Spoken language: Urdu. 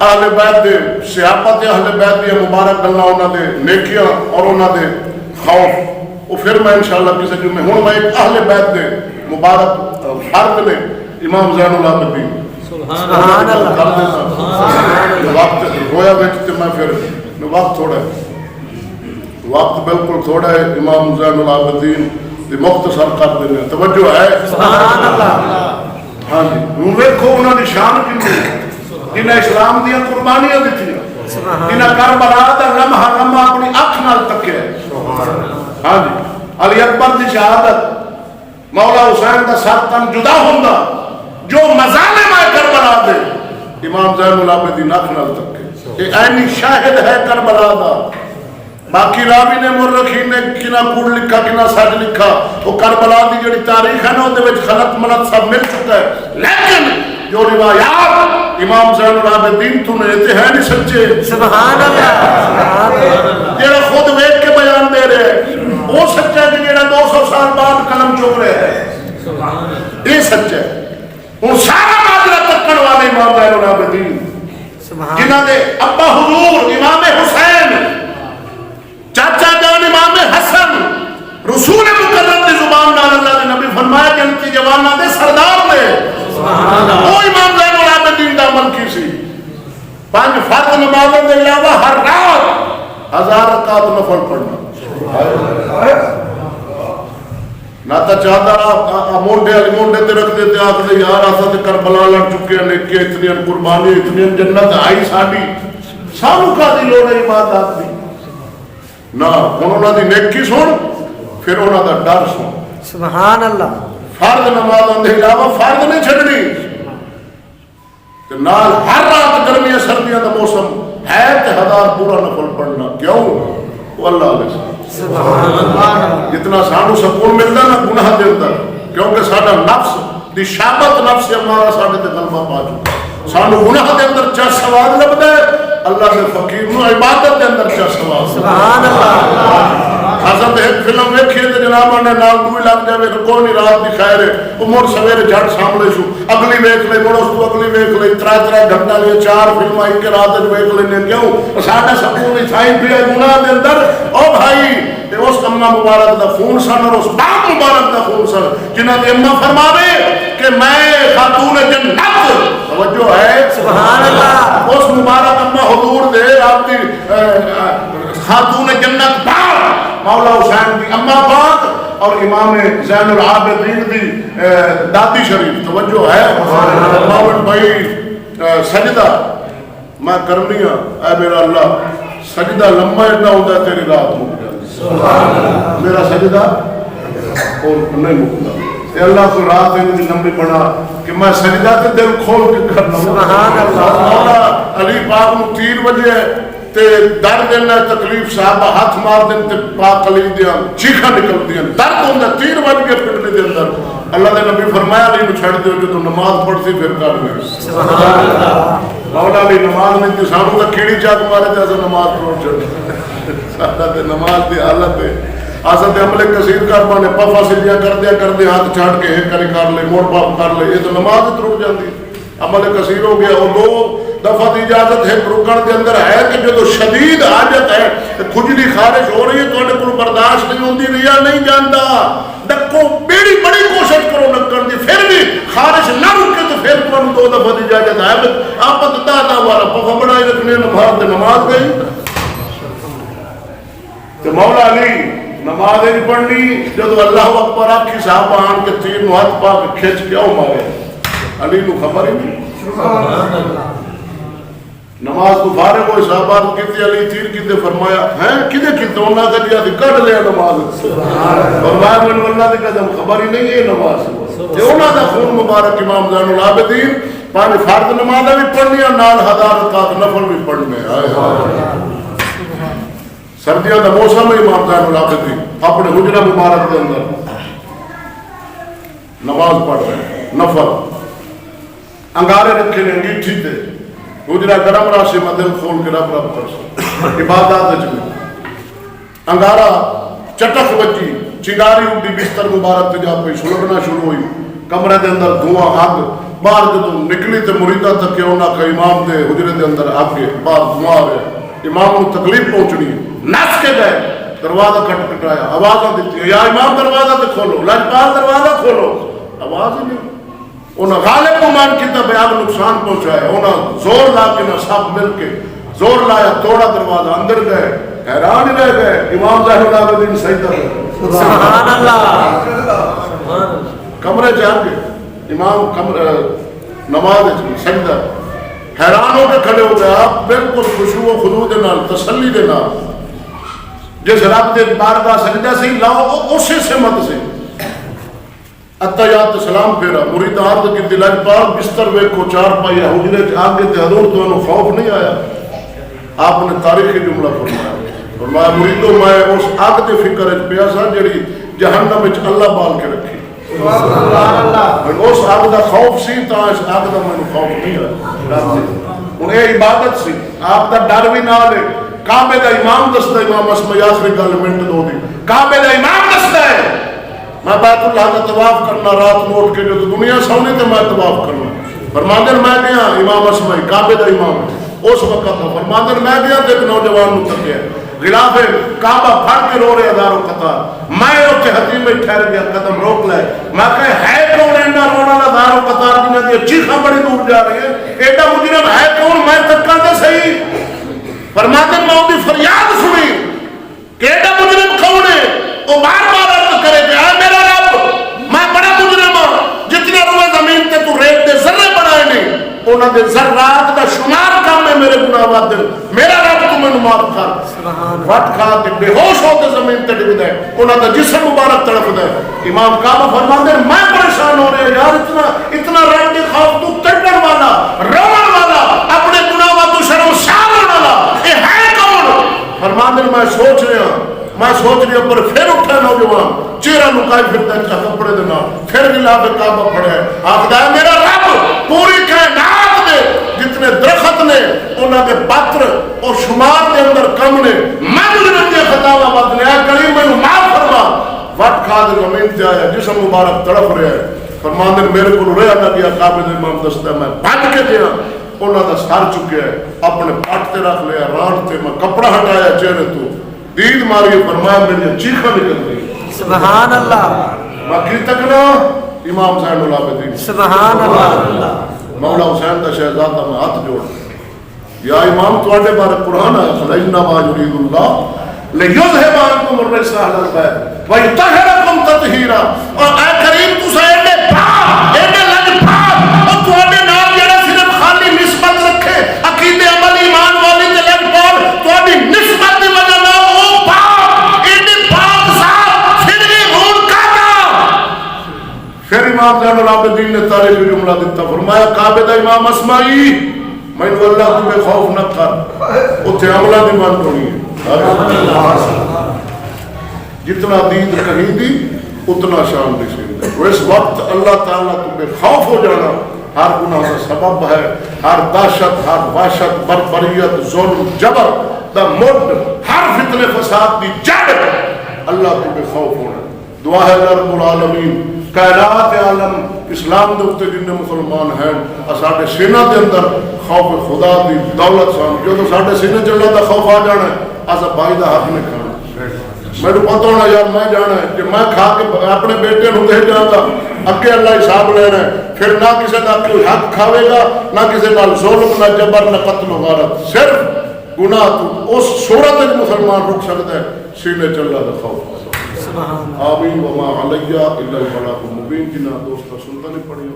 اہل بیت دے صحابت اہل بیت دی مبارک اللہ انہاں دے نیکیاں اور انہاں دے خوف وہ پھر میں انشاءاللہ کسی جمعے ہوں میں ایک اہل بیت دے مبارک فرد نے امام زین العابدین سبحان اللہ وقت رویا بیٹھتے میں پھر وقت تھوڑا ہے وقت بالکل تھوڑا ہے امام زین العابدین دی مختصر کر دینے توجہ ہے سبحان اللہ ہاں جی ہوں ویکھو انہوں نے شان کی انہیں اسلام دیا قربانیاں دیتی انہیں کربلا دا لمحہ لمحہ اپنی اکھ نال تکیا ہاں جی علی اکبر دی شہادت مولا حسین دا سر تن جدا ہوندا جو مظالم ہے کربلا دے امام زین العابدین اکھ نال تکے یہ عینی شاہد ہے کربلا دا باقی راوی نے مرخین نے کنا کوڑ لکھا کنا سچ لکھا وہ کربلا دی جڑی تاریخ ہے نا وہ خلط ملت سب مل چکا ہے لیکن جو روایات امام زین العابدین تو نے تے ہیں نہیں سچے سبحان اللہ جڑا خود ویکھ کے بیان دے رہے وہ سچا ہے جڑا 200 سال بعد قلم چوک رہے ہیں یہ سچا ہے ہن سارا معاملہ تکڑ والے امام زین العابدین جنہاں دے ابا حضور امام حسین چاچا جان امام حسن رسول مکرم دی زبان نال اللہ نے نبی فرمایا جنتی جواناں دے سردار نے وہ امام زین العابدین دا عمل کی سی 5 فرض نمازوں کے علاوہ ہر رات 1000 رکعت نفل پڑھنا نہ تا چاہتا مونڈے علی مونڈے تے رکھ دیتے آخر یار آسا تے کربلا لڑ چکے ہیں نیکی اتنی قربانی اتنی جنت آئی ساڑی سانو کا دی لوڑ عبادات دی نہ انہوں نے نیکی سن پھر انہوں نے ڈر سن سبحان اللہ فرد نماز اندھے علاوہ فرد نہیں چھڑنی کہ نال ہر رات گرمیاں سردیاں دا موسم ہے کہ 1000 پورا نفل پڑھنا کیوں وہ اللہ علیہ سبحان اللہ جتنا سانو سکون ملتا نا گناہ دے اندر کیونکہ ساڑا نفس دی شابت نفس ہمارا ساڑے تے غلبہ پا چکا سانو گناہ دے اندر چاہ سواد لبدا ہے اللہ دے فقیر نو عبادت دے اندر چاہ سواد سبحان اللہ حضرت ایک فلم ویکھیے تے جناب نے نال دوئی لگ جاوے کہ کوئی نہیں رات دی خیر ہے وہ مڑ سویرے جھٹ سامنے شو اگلی ویکھ لے مڑ اس تو اگلی ویکھ لے 3 گھنٹہ لے 4 فلماں ایک رات وچ ویکھ لینے کیوں ساڈا سکون نہیں تھائی پیا گناہ دے اندر او بھائی تے اس اماں مبارک دا خون سن اور اس باپ مبارک دا خون سن جنہاں دی اماں فرماوے کہ میں خاتون جنت توجہ ہے سبحان اللہ اس مبارک اماں حضور دے آپ دی خاتون جنت پاک مولا حسین دی اماں پاک اور امام زین العابدین دی دادی شریف توجہ ہے مولانا بھائی سجدہ میں کرنی ہوں اے میرا اللہ سجدہ لمبا اتنا ہوتا ہے تیری رات مک جاتی میرا سجدہ اور نہیں مکتا اے اللہ کو رات اتنی لمبی پڑھا کہ میں سجدہ تے دل کھول کے کرنا مولا علی پاک نو 3 بجے تے در دینا تکلیف صاحبہ ہاتھ مار دیں تے پاک علی دیا چیخا نکل دیا درد ہوندہ 3 بج کے پڑھنے دے اندر اللہ نے نبی فرمایا علی نو چھڑ دیو جو تو نماز پڑھتی پھر کر گئے مولا علی نماز نہیں تھی سانو کا کیڑی چاک مارے تے ایسا نماز پڑھ چھڑ سادہ تے نماز دی حالت ہے آسا تے عملے کثیر کارمانے پفا سلیاں کر دیا ہاتھ چھاٹ کے ایک کری کر لے موڑ پاپ کر لے یہ تو نماز ہی رک جاتی عمل کثیر ہو گیا اور 2 دفعہ دی اجازت ہے رکن کے اندر ہے کہ جو شدید حاجت ہے کھجلی خارج ہو رہی ہے تو انہیں کوئی برداشت نہیں ہوتی ریا نہیں جانتا ڈکو بیڑی بڑی کوشش کرو نکن دی پھر بھی خارج نہ رکے تو پھر تو انہیں 2 دفعہ دی اجازت ہے آپ دادا ہمارا پفا بڑائی رکھنے نماز گئی تو مولا علی نماز نہیں پڑھنی جب اللہ اکبر آکھی صاحب آن کے 3 ہاتھ پا کے کھیچ کیا ہو مارے علی کو خبر ہی نہیں نماز کو فارغ ہوئی صحابہ کو کہتے علی تیر کہتے فرمایا ہیں کدھے کہتے انہوں نے دیا تھی کٹ لیا نماز فرمایا من اللہ نے کہا خبر ہی نہیں یہ نماز یہ انہوں نے خون مبارک امام زین العابدین 5 فرض نمازیں بھی پڑھنی اور 1000 رکعت نفل بھی پڑھنے سردیاں کا موسم ہے امام زین العابدین اپنے حجرہ مبارک کے اندر نماز پڑھ رہے ہیں نفل انگارے رکھے نے انگیٹھی تے حجرہ گرم راشی مدل کھول کے رب کر عبادات اجمے انگارہ چٹک بچی چنگاری اٹھی بستر مبارک تے جا پہ سلگنا شروع ہوئی کمرے دے اندر دھواں آگ باہر جدو نکلی تو مریدہ تک کہ انہاں کا امام دے حجرے دے اندر آگے باہر دعا رہے امام کو تکلیف پہنچنی ہے، نس کے گئے، دروازہ کھٹکھٹایا، آوازاں دیتی ہے یا امام دروازہ تے کھولو، لجپال دروازہ کھولو، آواز ہی نہیں۔ انہاں غالب کو مان کیتا بیاب نقصان پہنچایا، انہاں زور لا کے نہ سب مل کے زور لایا، توڑا دروازہ، اندر گئے، حیران ہی رہ گئے، امام زہر العابدین سجدہ میں، سبحان اللہ، کمرے جا کے امام نماز سجدہ، حیران ہو کے کھڑے ہو گئے، آپ بالکل خشوع و خضوع دے نال، تسلی دے نال، جس رب دے بارگاہ سجدہ سے لاؤ اسی سمت سے اتحیات سلام پھیرا، مرید عرض کی دلج پاک بستر ویکھو چار پائی حجرے آگے تے حضور تو انہوں خوف نہیں آیا؟ آپ نے تاریخی جملہ فرمایا مریدوں میں اس آگ دے فکر پیا سا جڑی جہنم وچ اللہ بال کے رکھی، اس آگ دا خوف سی تا اس آگ دا میں خوف نہیں آیا، انہیں یہ عبادت سی، آپ دا ڈر بھی نہ لے، کعبے دا امام دستا، امام اسمائی آخری گل منٹ دو دی، کعبے دا امام دستا ہے میں بیت اللہ کا طواف کرنا، رات میں اٹھ کے جو دنیا سونی تو میں طواف کرنا، فرماندر میں گیا امام اسمائی کعبے دا امام اس وقت تھا، فرماندر میں گیا تو ایک نوجوان متقیا غلاف کعبہ پھڑ کے رو رہے ہزاروں قطار، میں اتنے حتیم میں ٹھہر گیا، قدم روک لائے، میں کہے ہے کون اینا رونا ہزاروں قطار جنہیں دی چیخاں بڑی دور جا رہی ہیں، ایڈا مجرم ہے کون، میں تکا دے صحیح، فرماندر میں دی فریاد سنی کہ ایڈا مجرم کون ہے، وہ بار بار عرض کرے کہ اے میرا رب میں بڑا مجرم ہوں، جتنے روئے زمین تے تو ریت دے ذرے بڑھائے نہیں، انہاں دے ذرات دا شمار کم ہے میرے گناہ وادر، میرا رب تو میں معاف کر، وٹ کھا کے بے ہوش ہو کے زمین تے ڈگ دے، انہاں دا جسم مبارک تڑپ دے، امام کعبہ فرماندے میں پریشان ہو رہے یار، اتنا رب کے خوف تو کڈن والا، روان والا، اپنے گناہ وادر شرم شرم والا، اے ہے کون؟ فرماندے میں سوچ رہا پر پھر اٹھا نوجوان چہرہ لکائے پھرتا ہے کپڑے دے نال، پھر غلاف کعبہ پڑھا ہے، آخدا ہے میرا رب پوری کائنات میں جتنے درخت نے انہاں کے پاتر اور شمار کے اندر کم نے، میں مجرم دی خطاواں بدلیا کریم میں معاف فرما، وٹ کھا دے زمین تے آیا، جسم مبارک تڑپ رہا ہے، فرماندے میرے کو رہا نہ گیا، کعبے دے امام دستا میں بھج کے گیا، انہاں دا سر چکیا ہے، اپنے پٹ تے رکھ لیا، ران تے میں کپڑا ہٹایا چہرے تو، دید ماری، فرمایا میری چیخاں نکل گئی، سبحان اللہ، باقی تک نا امام حسین العابدین، سبحان اللہ، مولا حسین دا شہزادہ میں ہاتھ جوڑ، یا امام تواڈے بارے قرآن ہے فَلَإِنَّ مَا يُرِيدُ اللَّهُ لِيُذْهِبَ عَنكُمُ الرِّجْسَ أَهْلَ الْبَيْتِ وَيُطَهِّرَكُمْ تَطْهِيرًا، اور اے کریم تساں ایڈے پاک ایڈے لجپال اور تواڈے نال جڑا صرف خالی نسبت رکھے عقیدے عمل ایمان والی تے لجپال تواڈی نسبت دی وجہ نال او پاک ایڈے پاک صاحب پھر بھی ہون کاتا، پھر امام زین العابدین نے تاریخی جملہ دیتا، فرمایا کعبے دا امام اسمائی میں نے اللہ کو بے خوف نہ کر، اتھے عملہ دی مان ہونی ہے، جتنا دید کہیں دی اتنا شان دی سیندے، تو اس وقت اللہ تعالیٰ تو بے خوف ہو جانا ہر گناہ کا سبب ہے، ہر دہشت، ہر وحشت، بربریت، ظلم، جبر دا مڈ، ہر فتنے فساد دی جڑ اللہ تو بے خوف ہونا، دعا ہے رب العالمین کائنات عالم اسلام دے اتے جن مسلمان ہیں ساڈے سینہ دے اندر خوف خدا دی دولت سان، جو تو ساڈے سینے چ اللہ دا خوف آ جانا ہے اسا بھائی دا حق نہیں کھانا، میرے پتہ ہونا یار میں جانا ہے کہ میں کھا کے اپنے بیٹے نو دے جاؤں گا اگے اللہ حساب لینا ہے، پھر نہ کسی کا کوئی حق کھاوے گا، نہ کسی نال ظلم، نہ جبر، نہ قتل و غارت، صرف گناہ تو اس صورت وچ مسلمان رک سکتا ہے سینے چ اللہ دا خوف۔ آمین وما علیہ الا البلاغ المبین، جنہاں دوستہ سنتا نہیں پڑھی